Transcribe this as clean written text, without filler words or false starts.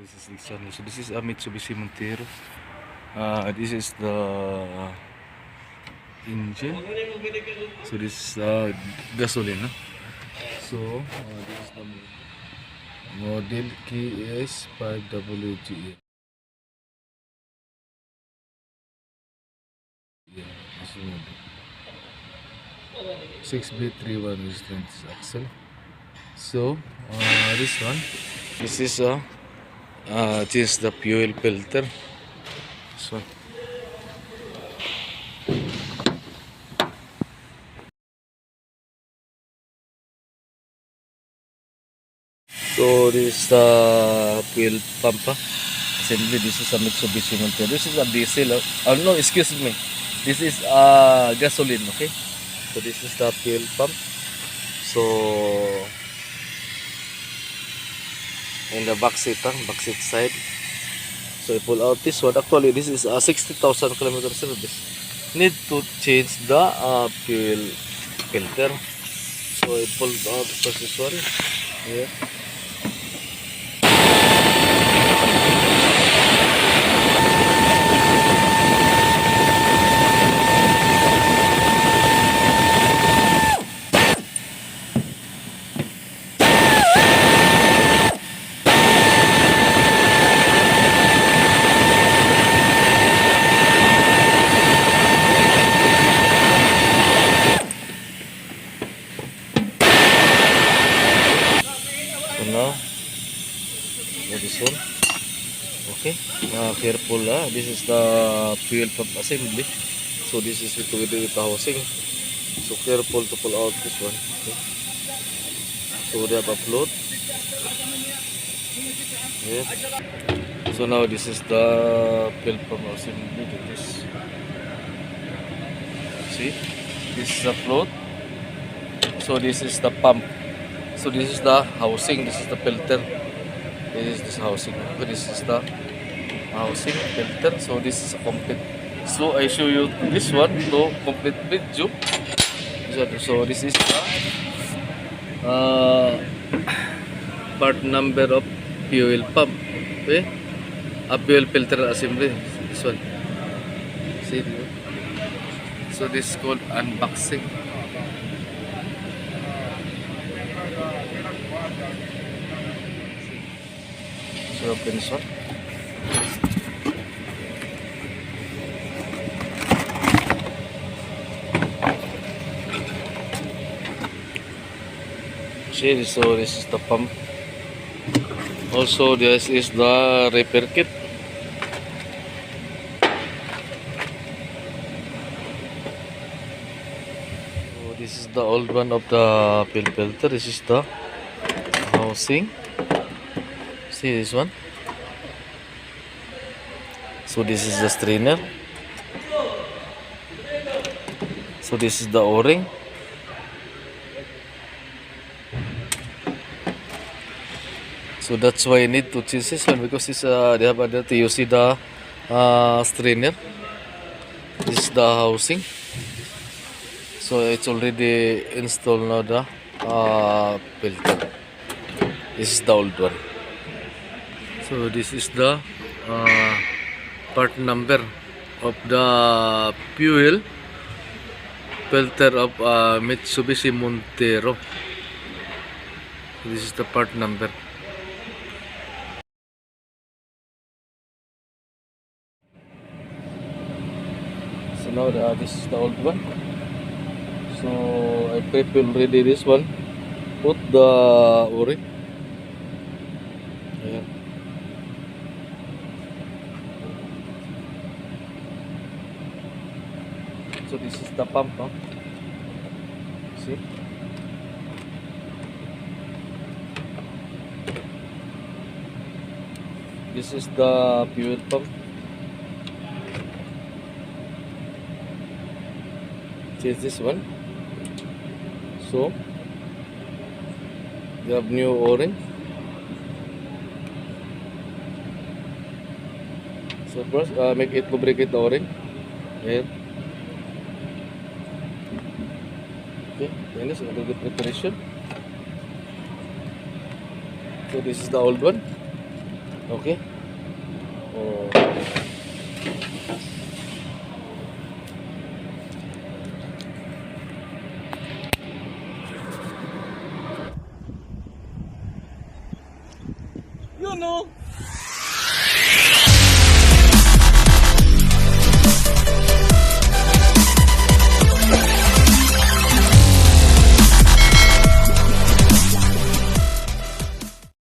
this is the channel. So this is a Mitsubishi Montero. This is the engine. So this is gasoline. Huh? So this is the model KS5WGE. Yeah, this is model 6B31 resistance axle. So this one, this is change the fuel filter. So this is the fuel pump assembly. This is a Mitsubishi Montero. This is a diesel. Oh no, excuse me. This is gasoline. Okay. So this is the fuel pump. So in the back seat side. So I pull out this one. Actually, this is a 60,000 kilometer service. Need to change the fuel filter. So I pulled out first this one. Yeah. So now, this one. Okay, careful. This is the fuel pump assembly. So this is with the housing. So careful to pull out this one. Okay. So they have a float. Yeah. So now this is the fuel pump assembly. See, this is the float. So this is the pump. So this is the housing. This is the filter. This is this housing. This is the housing filter. So this is a complete. So I show you this one to complete video. So this is the part number of fuel pump. Okay, a fuel filter assembly. This one. See. So this is called unboxing. So open this one. See, so this is the pump. Also, this is the repair kit. So this is the old one of the fuel filter. This is the housing. See this one. So this is the strainer. So this is the O-ring. So that's why I need to change this one, because it's they have other to use the strainer. This is the housing. So it's already installed now, the filter. This is the old one. So this is the part number of the fuel filter of Mitsubishi Montero. This is the part number. So now this is the old one. So I prep already this one. Put the O-ring. Ayan. So this is the pump, no? See? This is the fuel pump. Change this one. So you have new O-ring. So first, make it lubricate the O-ring. Here. Okay, then is under the preparation. So this is the old one. Okay. Oh. You know.